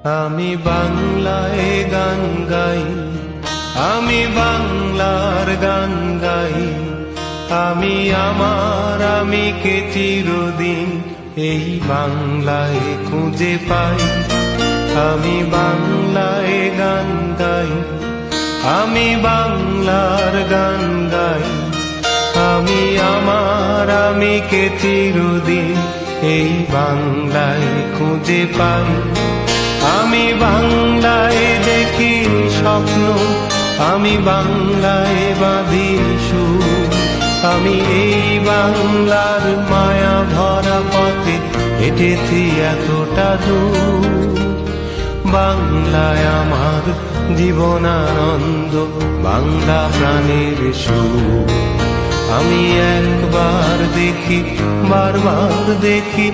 আমি বাংলায় গান গাই, আমি বাংলার গান গাই। আমি আমার আমিকে চিরদিন এই বাংলায় খুঁজে পাই। আমি বাংলায় গান গাই, আমি বাংলার গান গাই। আমি আমার আমিকে চিরদিন এই বাংলায় খুঁজে পাই। আমি বাংলায় দেখি স্বপ্ন, আমি বাংলায় বাঁধি সুর। আমি এই বাংলার মায়া ভরা পথে হেঁটেছি এতটা দূর। বাংলায় আমার জীবনানন্দ, বাংলা প্রাণের সুর। আমি একবার দেখি, বারবার দেখি